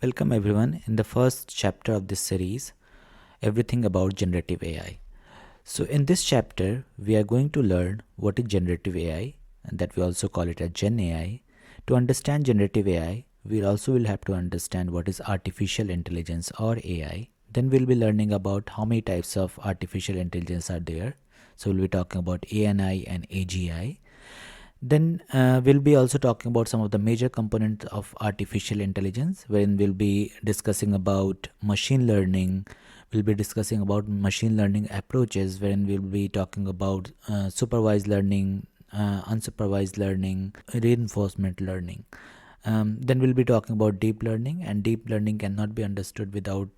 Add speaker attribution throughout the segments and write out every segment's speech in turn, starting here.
Speaker 1: Welcome everyone in the first chapter of this series, everything about generative AI. So in this chapter, we are going to learn what is generative AI, and that we also call it as Gen AI. To understand generative AI, we also will have to understand what is artificial intelligence or AI. Then we'll be learning about how many types of artificial intelligence are there. So we'll be talking about ANI and AGI. Then we'll be also talking about some of the major components of artificial intelligence, wherein we'll be discussing about machine learning. We'll be discussing about machine learning approaches, wherein we'll be talking about supervised learning, unsupervised learning, reinforcement learning. Then we'll be talking about deep learning, and deep learning cannot be understood without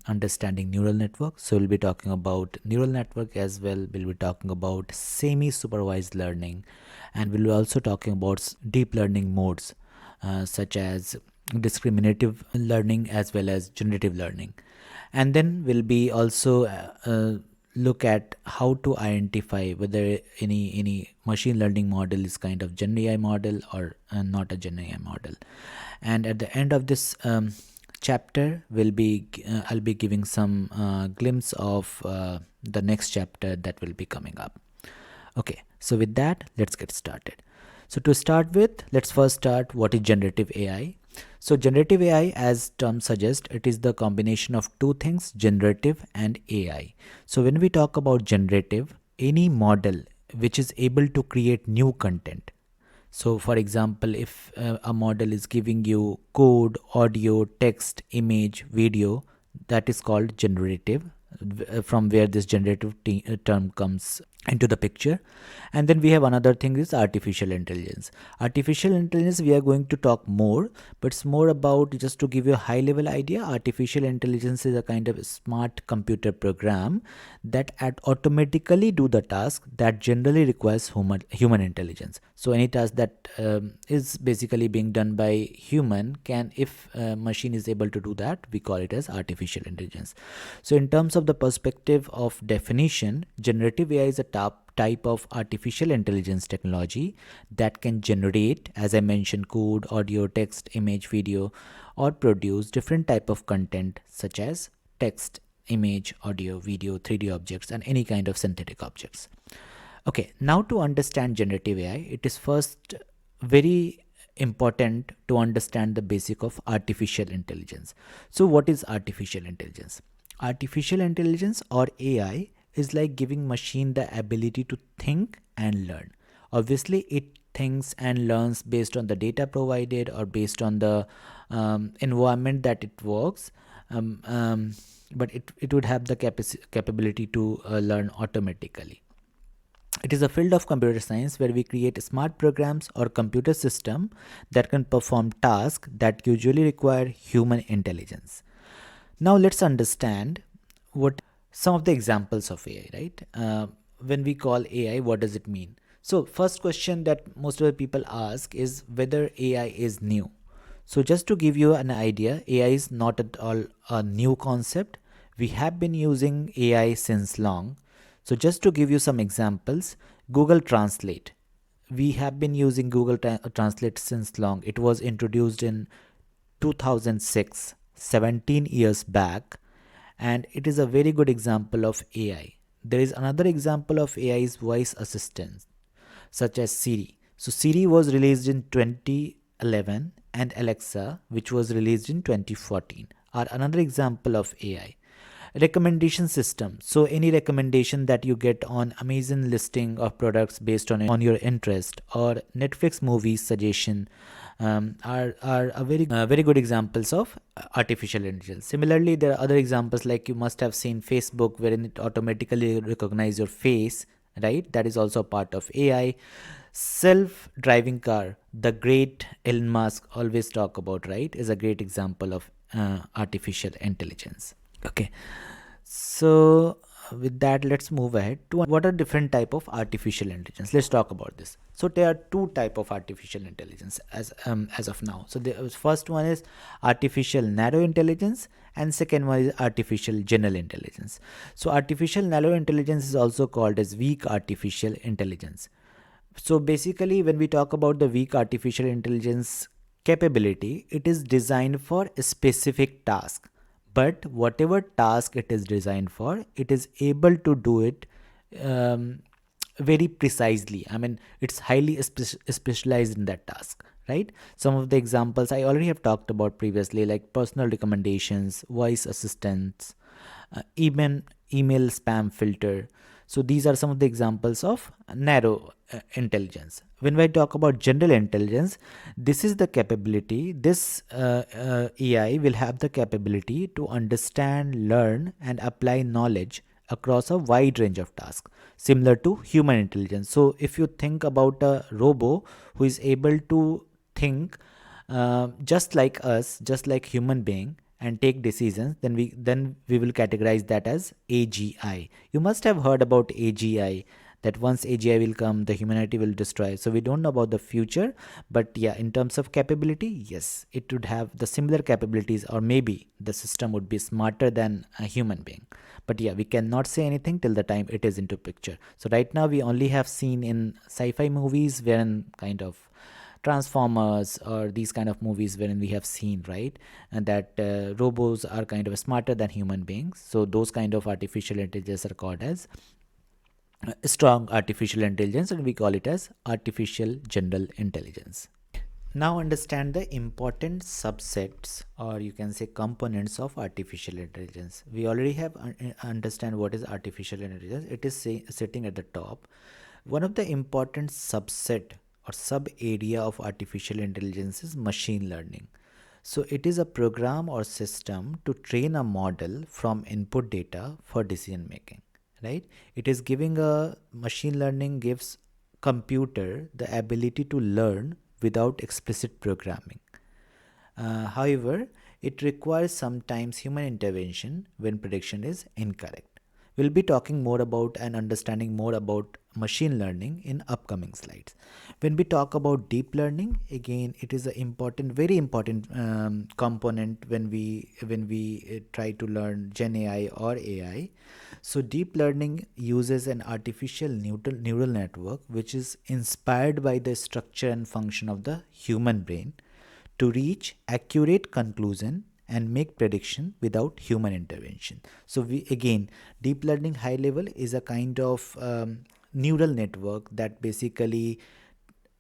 Speaker 1: understanding neural network. So we'll be talking about neural network as well. We'll be talking about semi-supervised learning, and we'll be also talking about deep learning modes such as discriminative learning as well as generative learning. And then we'll be also look at how to identify whether any machine learning model is kind of Gen AI model or not a Gen AI model. And at the end of this chapter, I'll be giving some glimpse of the next chapter that will be coming up. Okay, so with that, let's get started. So to start with, let's first start what is generative AI. So generative AI, as term suggests, it is the combination of two things, generative and AI. So when we talk about generative, any model which is able to create new content. So for example, if a model is giving you code, audio, text, image, video, that is called generative, from where this generative term comes into the picture. And then we have another thing is artificial intelligence. Artificial intelligence, we are going to talk more, but it's more about, just to give you a high level idea, artificial intelligence is a kind of smart computer program that automatically do the task that generally requires human intelligence. So any task that is basically being done by human if machine is able to do that, we call it as artificial intelligence. So in terms of the perspective of definition, generative AI is a type of artificial intelligence technology that can generate, as I mentioned, code, audio, text, image, video, or produce different type of content such as text, image, audio, video, 3D objects, and any kind of synthetic objects. Okay, now to understand generative AI, it is first very important to understand the basic of artificial intelligence. So what is artificial intelligence? Artificial intelligence or AI is like giving machine the ability to think and learn. Obviously, it thinks and learns based on the data provided or based on the environment that it works. But it would have the capability to learn automatically. It is a field of computer science where we create smart programs or computer system that can perform tasks that usually require human intelligence. Now let's understand what some of the examples of AI, right? When we call AI, what does it mean? So first question that most of the people ask is whether AI is new. So just to give you an idea, AI is not at all a new concept. We have been using AI since long. So just to give you some examples, Google Translate. We have been using Google Translate since long. It was introduced in 2006, 17 years back. And it is a very good example of AI. There is another example of AI's voice assistants, such as Siri. So Siri was released in 2011, and Alexa, which was released in 2014, are another example of AI. Recommendation system. So any recommendation that you get on Amazon listing of products based on your interest, or Netflix movies suggestion, are a very good examples of artificial intelligence. Similarly, there are other examples, like you must have seen Facebook, wherein it automatically recognizes your face, right? That is also a part of AI. Self-driving car, the great Elon Musk always talk about, right, is a great example of artificial intelligence. Okay, so with that, let's move ahead to what are different type of artificial intelligence. Let's talk about this. So there are two type of artificial intelligence as of now. So the first one is artificial narrow intelligence, and second one is artificial general intelligence. So artificial narrow intelligence is also called as weak artificial intelligence. So basically, when we talk about the weak artificial intelligence, capability, it is designed for a specific task, but whatever task it is designed for, it is able to do it um, very precisely. I mean, it's highly specialized in that task, right? Some of the examples I already have talked about previously, like personal recommendations, voice assistants, even email spam filter. So these are some of the examples of narrow intelligence. When I talk about general intelligence, this is the capability, this AI will have the capability to understand, learn, and apply knowledge across a wide range of tasks, similar to human intelligence. So if you think about a robo who is able to think just like us, just like human being, and take decisions, then we will categorize that as AGI. You must have heard about AGI, that once AGI will come, the humanity will destroy. So we don't know about the future, but yeah, in terms of capability, yes, it would have the similar capabilities, or maybe the system would be smarter than a human being. But yeah, we cannot say anything till the time it is into picture. So right now we only have seen in sci-fi movies wherein kind of Transformers or these kind of movies wherein we have seen, right, and that robots are kind of smarter than human beings. So those kind of artificial intelligence are called as strong artificial intelligence, and we call it as artificial general intelligence. Now understand the important subsets, or you can say components of artificial intelligence. We already have understand what is artificial intelligence. It is sitting at the top. One of the important subset or sub area of artificial intelligence is machine learning. So it is a program or system to train a model from input data for decision making, right? It is giving a machine learning gives computer the ability to learn without explicit programming. However, it requires sometimes human intervention when prediction is incorrect. We'll be talking more about and understanding more about machine learning in upcoming slides. When we talk about deep learning, again, it is an important, very important component when we try to learn Gen AI or AI. So deep learning uses an artificial neural network which is inspired by the structure and function of the human brain to reach accurate conclusion and make prediction without human intervention. So we again, deep learning high level is a kind of neural network that basically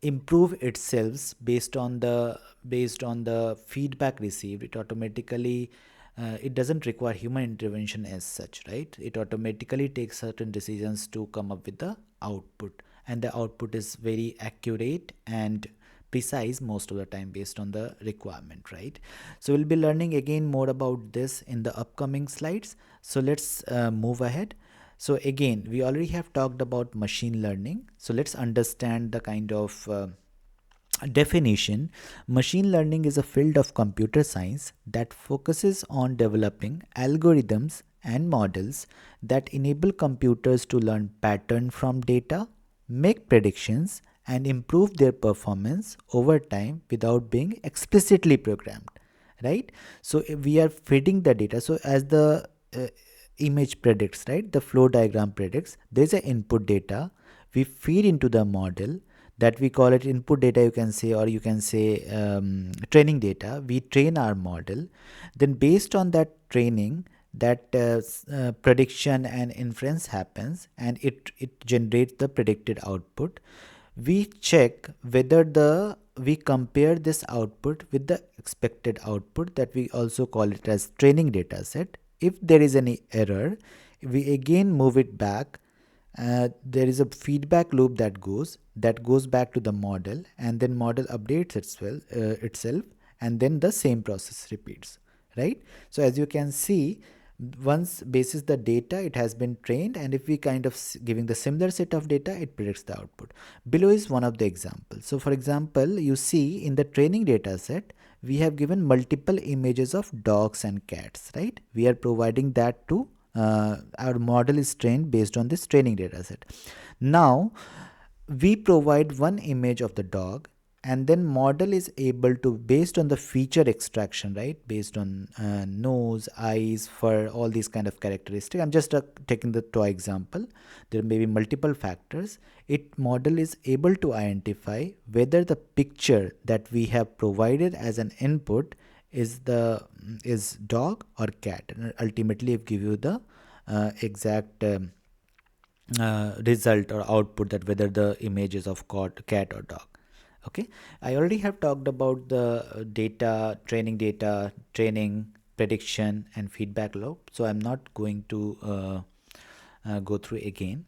Speaker 1: improve itself based on the feedback received. It automatically it doesn't require human intervention as such, right? It automatically takes certain decisions to come up with the output, and the output is very accurate and precise most of the time based on the requirement, right? So we'll be learning again more about this in the upcoming slides. So let's move ahead. So again, we already have talked about machine learning. So let's understand the kind of definition. Machine learning is a field of computer science that focuses on developing algorithms and models that enable computers to learn pattern from data, make predictions, and improve their performance over time without being explicitly programmed, right? So if we are feeding the data, so as the image predicts, right, the flow diagram predicts, there's an input data we feed into the model, that we call it input data, you can say, or you can say training data. We train our model, then based on that training, that prediction and inference happens, and it generates the predicted output. We check whether we compare this output with the expected output, that we also call it as training data set. If there is any error, we again move it back. There is a feedback loop that goes back to the model, and then model updates itself, and then the same process repeats, right? So as you can see, once basis the data, it has been trained, and if we kind of giving the similar set of data, it predicts the output. Below is one of the examples. So for example, you see in the training data set, we have given multiple images of dogs and cats, right? We are providing that to our model is trained based on this training data set. Now we provide one image of the dog, and then model is able to, based on the feature extraction, right, based on nose, eyes, fur, all these kind of characteristics. I'm just taking the toy example. There may be multiple factors. It model is able to identify whether the picture that we have provided as an input is dog or cat, and ultimately it give you the exact result or output, that whether the image is of cat or dog. Okay, I already have talked about the data, training, prediction, and feedback loop, so I'm not going to go through again.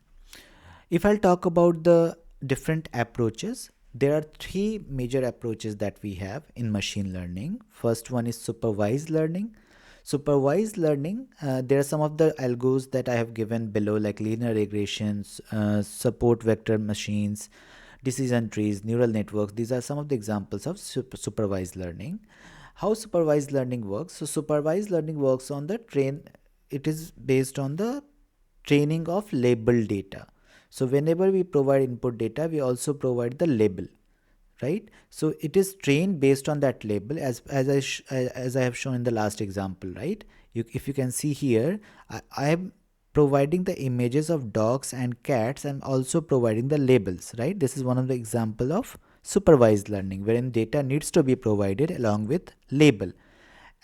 Speaker 1: If I'll talk about the different approaches, there are three major approaches that we have in machine learning. First one is supervised learning. Supervised learning, there are some of the algos that I have given below, like linear regressions, support vector machines, decision trees, neural networks. These are some of the examples of supervised learning. How supervised learning works? So supervised learning works on the it is based on the training of label data. So whenever we provide input data, we also provide the label, right? So it is trained based on that label, as I have shown in the last example, right? If you can see here, I am providing the images of dogs and cats. I'm also providing the labels, right? This is one of the example of supervised learning, wherein data needs to be provided along with label.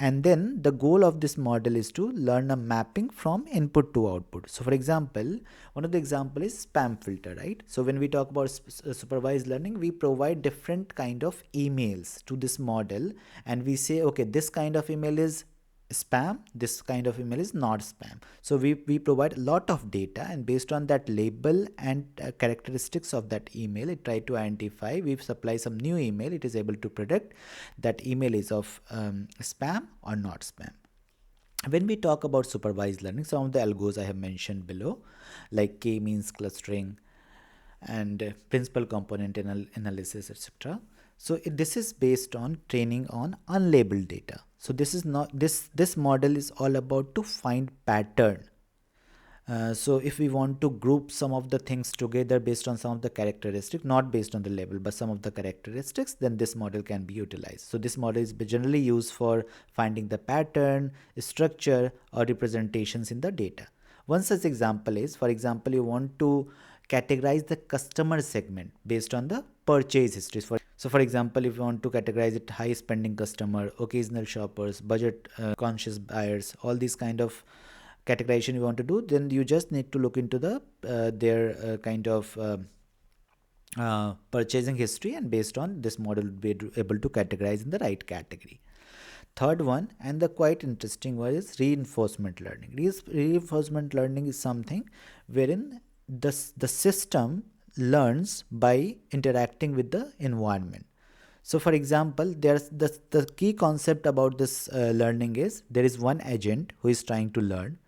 Speaker 1: And then the goal of this model is to learn a mapping from input to output. So for example, one of the example is spam filter, right? So when we talk about supervised learning, we provide different kind of emails to this model, and we say, okay, this kind of email is spam, this kind of email is not spam. So we provide a lot of data, and based on that label and characteristics of that email, it try to identify. We supply some new email, it is able to predict that email is of spam or not spam. When we talk about supervised learning, some of the algos I have mentioned below, like k-means clustering and principal component analysis, etc. So this is based on training on unlabeled data. So this is not this model is all about to find pattern. So if we want to group some of the things together based on some of the characteristics, not based on the label, but some of the characteristics, then this model can be utilized. So this model is generally used for finding the pattern, structure, or representations in the data. One such example is, for example, you want to categorize the customer segment based on the purchase histories. So for example, if you want to categorize it, high spending customer, occasional shoppers, budget conscious buyers, all these kind of categorization you want to do, then you just need to look into the their kind of purchasing history, and based on this model will be able to categorize in the right category. Third one, and the quite interesting one, is reinforcement learning. Reinforcement learning is something wherein the system learns by interacting with the environment. So for example, there's the key concept about this learning is, there is one agent who is trying to learn.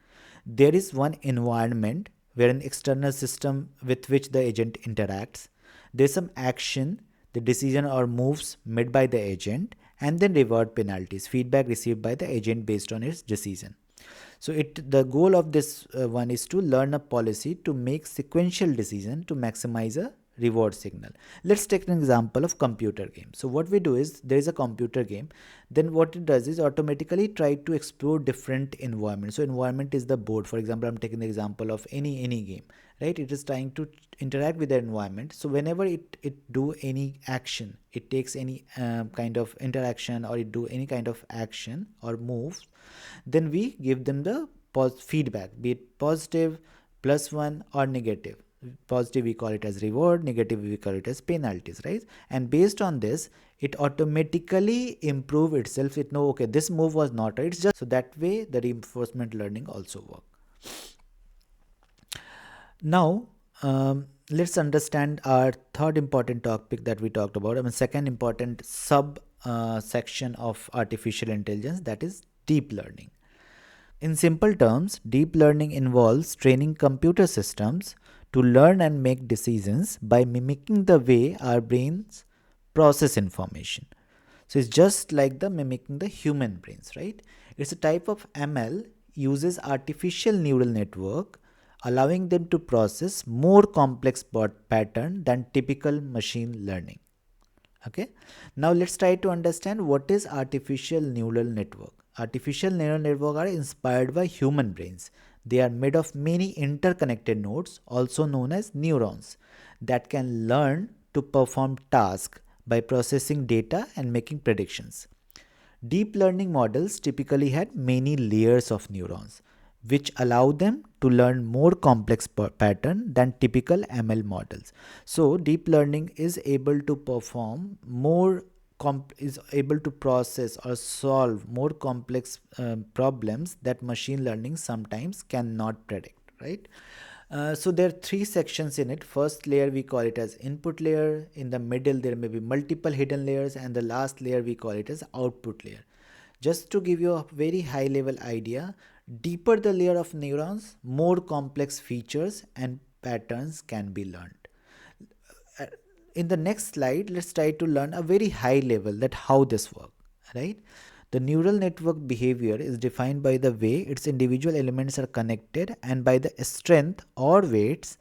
Speaker 1: There is one environment where an external system with which the agent interacts. There's some action, the decision or moves made by the agent, and then reward penalties, feedback received by the agent based on its decision. So the goal of this one is to learn a policy to make sequential decision to maximize a reward signal. Let's take an example of computer game. So what we do is, there is a computer game, then what it does is automatically try to explore different environments. So environment is the board. For example, I'm taking the example of any game, right? It is trying to interact with the environment. So whenever it do any action, it takes any kind of interaction, or it do any kind of action or move, then we give them the feedback, be it positive, +1, or negative. Positive we call it as reward, negative we call it as penalties, right? And based on this, it automatically improve itself. It know, okay, this move was not right. It's just so that way the reinforcement learning also work. Now let's understand our third important topic that we talked about. Second important sub section of artificial intelligence, that is deep learning. In simple terms, deep learning involves training computer systems to learn and make decisions by mimicking the way our brains process information. So it's just like the mimicking the human brains, right? It's a type of ML, uses artificial neural network, allowing them to process more complex pattern than typical machine learning. Okay, now let's try to understand what is artificial neural network. Artificial neural network are inspired by human brains. They are made of many interconnected nodes, also known as neurons, that can learn to perform tasks by processing data and making predictions. Deep learning models typically had many layers of neurons, which allow them to learn more complex pattern than typical ML models. So deep learning is able to perform more is able to process or solve more complex problems that machine learning sometimes cannot predict, right? So there are three sections in it. First layer we call it as input layer. In the middle there may be multiple hidden layers, and the last layer we call it as output layer. Just to give you a very high level idea, deeper the layer of neurons, more complex features and patterns can be learned. Uh, in the next slide, let's try to learn a very high level that how this works, right? The neural network behavior is defined by the way its individual elements are connected and by the strength or weights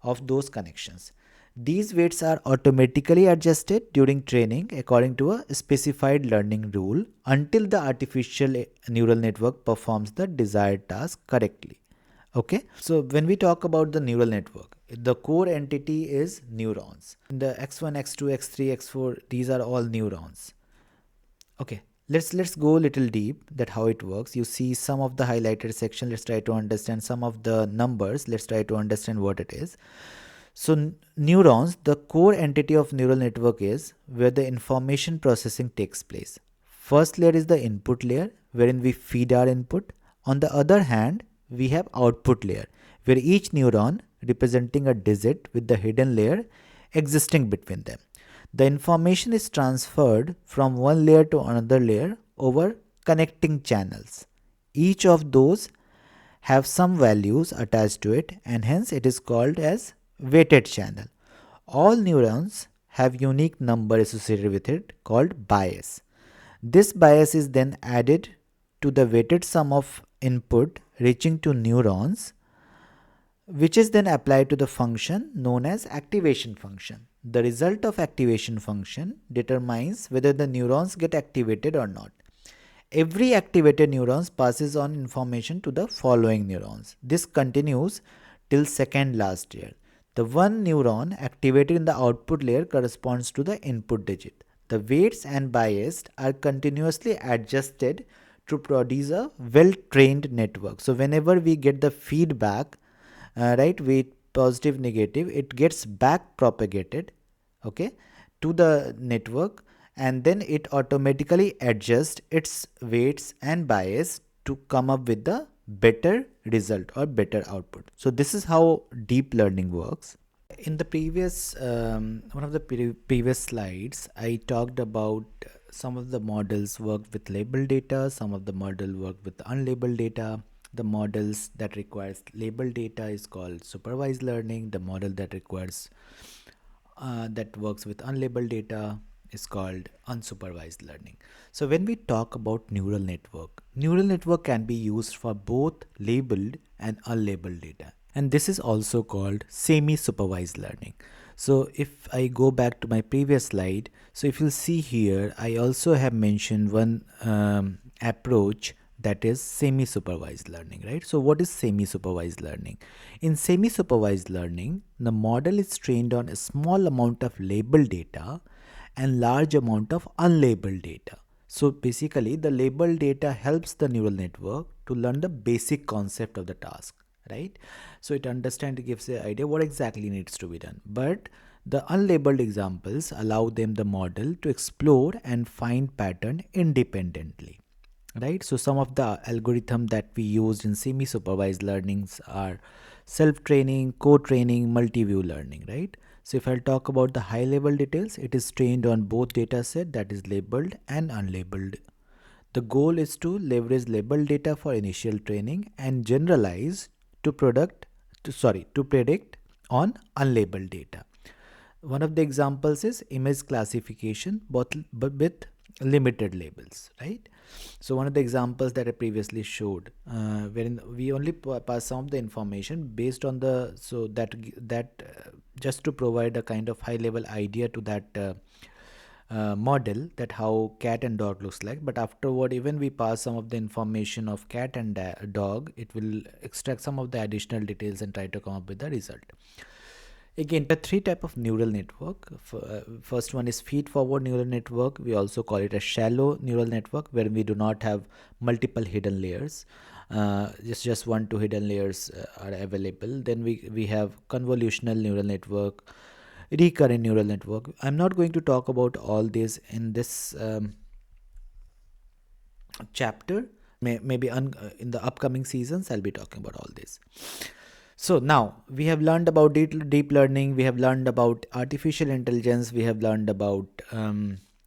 Speaker 1: of those connections. These weights are automatically adjusted during training according to a specified learning rule until the artificial neural network performs the desired task correctly. Okay, so when we talk about the neural network, the core entity is neurons. The x1, x2, x3, x4, these are all neurons. Okay, let's go a little deep that how it works. You see some of the highlighted section. Let's try to understand some of the numbers. Let's try to understand what it is. So neurons, the core entity of neural network is where the information processing takes place. First layer is the input layer wherein we feed our input. On the other hand, we have output layer where each neuron representing a digit with the hidden layer existing between them. The information is transferred from one layer to another layer over connecting channels. Each of those have some values attached to it, and hence it is called as weighted channel. All neurons have unique number associated with it called bias. This bias is then added to the weighted sum of input reaching to neurons, which is then applied to the function known as activation function. The result of activation function determines whether the neurons get activated or not. Every activated neurons passes on information to the following neurons. This continues till second last layer. The one neuron activated in the output layer corresponds to the input digit. The weights and bias are continuously adjusted to produce a well-trained network. So whenever we get the feedback, right, weight positive, negative, it gets back propagated, okay, to the network, and then it automatically adjusts its weights and bias to come up with the better result or better output. So this is how deep learning works. In the previous one of the previous slides, I talked about some of the models worked with labeled data, some of the model worked with unlabeled data. The models that requires labeled data is called supervised learning. The model that requires that works with unlabeled data is called unsupervised learning. So when we talk about neural network can be used for both labeled and unlabeled data. And this is also called semi-supervised learning. So if I go back to my previous slide, so if you'll see here, I also have mentioned one approach that is semi-supervised learning, right? So what is semi-supervised learning? In semi-supervised learning, the model is trained on a small amount of labeled data and large amount of unlabeled data. So basically the labeled data helps the neural network to learn the basic concept of the task, right? So it understands, it gives the idea what exactly needs to be done. But the unlabeled examples allow them the model to explore and find pattern independently, right? So some of the algorithm that we used in semi-supervised learnings are self-training, co-training, multi-view learning, right? So if I'll talk about the high level details, it is trained on both data set, that is labeled and unlabeled. The goal is to leverage labeled data for initial training and generalize to to predict on unlabeled data. One of the examples is image classification, but with limited labels, right? So one of the examples that I previously showed, wherein we only pass some of the information based on the, just to provide a kind of high level idea to that model that how cat and dog looks like, but afterward even we pass some of the information of cat and dog, it will extract some of the additional details and try to come up with the result. Again, there are three type of neural network. First one is feed forward neural network. We also call it a shallow neural network, where we do not have multiple hidden layers. Just one, two hidden layers are available. Then we have convolutional neural network, recurrent neural network. I'm not going to talk about all these in this chapter. Maybe in the upcoming seasons I'll be talking about all this. So now we have learned about deep learning, we have learned about artificial intelligence, we have learned about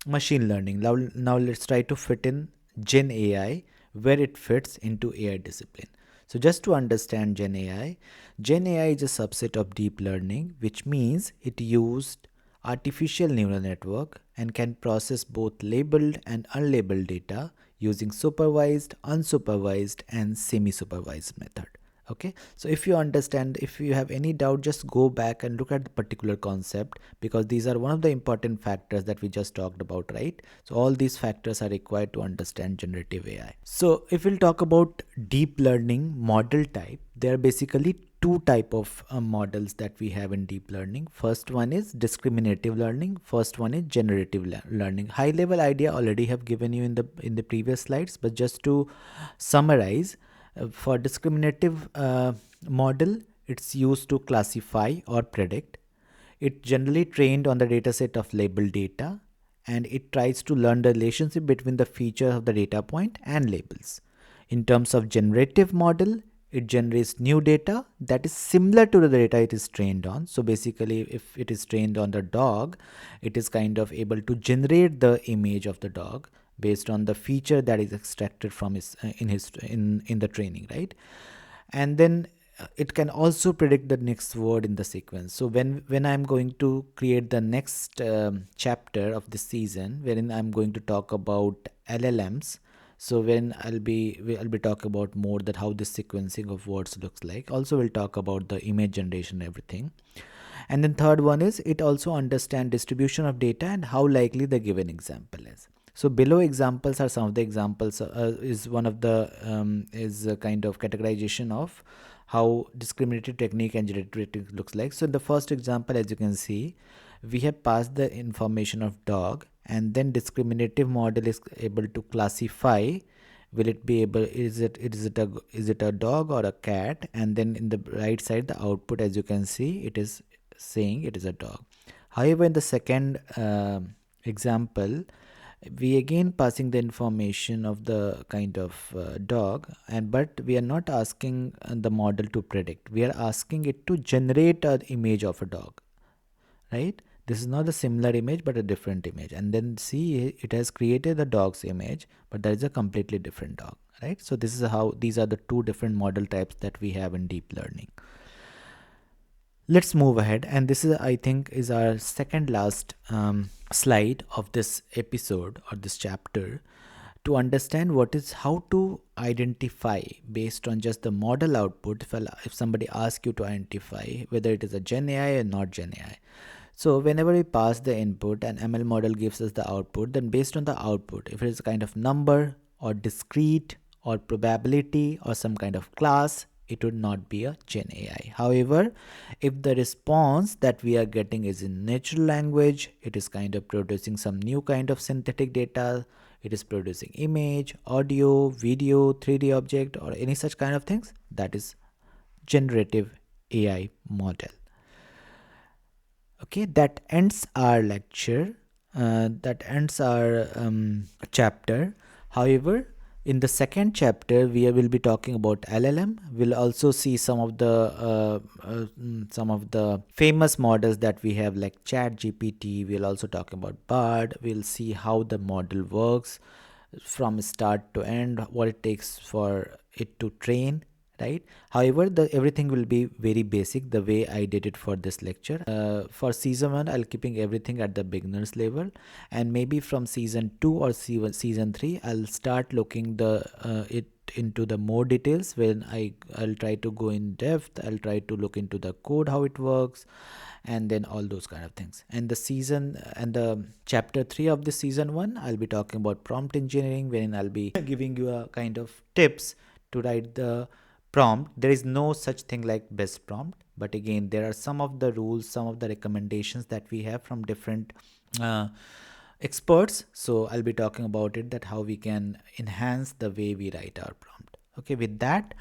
Speaker 1: machine learning. Now let's try to fit in Gen AI, where it fits into AI discipline. So just to understand Gen AI is a subset of deep learning, which means it used artificial neural network and can process both labeled and unlabeled data using supervised, unsupervised, and semi-supervised method. Okay, so if you understand, if you have any doubt, just go back and look at the particular concept, because these are one of the important factors that we just talked about, right? So all these factors are required to understand generative AI. So if we'll talk about deep learning model type, there are basically two type of models that we have in deep learning. First one is discriminative learning, first one is generative learning. High level idea already have given you in the previous slides, but just to summarize, for discriminative model, it's used to classify or predict. It generally trained on the dataset of labeled data, and it tries to learn the relationship between the features of the data point and labels. In terms of generative model, it generates new data that is similar to the data it is trained on. So basically, if it is trained on the dog, it is kind of able to generate the image of the dog based on the feature that is extracted from in the training, right? And then it can also predict the next word in the sequence. So when I'm going to create the next chapter of this season, wherein I'm going to talk about LLMs, so when I'll be talking about more that how this sequencing of words looks like. Also we'll talk about the image generation and everything. And then third one is it also understand distribution of data and how likely the given example is. So below examples are some of the examples, is one of the is a kind of categorization of how discriminative technique and generative technique looks like. So in the first example, as you can see, we have passed the information of dog, and then discriminative model is able to classify, will it be able, is it a dog or a cat, and then in the right side the output, as you can see, it is saying it is a dog. However, in the second example, we again passing the information of the kind of dog, and but we are not asking the model to predict, we are asking it to generate an image of a dog, right? This is not a similar image but a different image, and then see, it has created the dog's image, but that is a completely different dog, right? So this is how, these are the two different model types that we have in deep learning. Let's move ahead, and this is, I think, is our second last slide of this episode or this chapter, to understand what is, how to identify based on just the model output. If somebody asks you to identify whether it is a Gen AI or not Gen AI. So whenever we pass the input and ML model gives us the output, then based on the output, if it is a kind of number or discrete or probability or some kind of class, it would not be a Gen AI. However, if the response that we are getting is in natural language, it is kind of producing some new kind of synthetic data, it is producing image, audio, video, 3D object, or any such kind of things, that is generative AI model. Okay, that ends our lecture, that ends our chapter. However, in the second chapter, we will be talking about LLM. We'll also see some of the famous models that we have, like ChatGPT. We'll also talk about Bard. We'll see how the model works from start to end, what it takes for it to train, right? However, everything will be very basic, the way I did it for this lecture. For season 1, I'll keeping everything at the beginners level, and maybe from season 2 or season 3, I'll start looking it into the more details when I'll try to go in depth. I'll try to look into the code, how it works, and then all those kind of things. And the season and the chapter 3 of the season 1, I'll be talking about prompt engineering, wherein I'll be giving you a kind of tips to write the prompt. There is no such thing like best prompt, but again, there are some of the rules, some of the recommendations that we have from different experts. So I'll be talking about it, that how we can enhance the way we write our prompt. Okay, with that,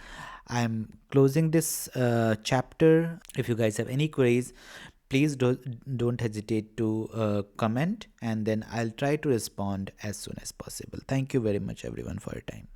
Speaker 1: I'm closing this chapter. If you guys have any queries, please don't hesitate to comment, and then I'll try to respond as soon as possible. Thank you very much everyone for your time.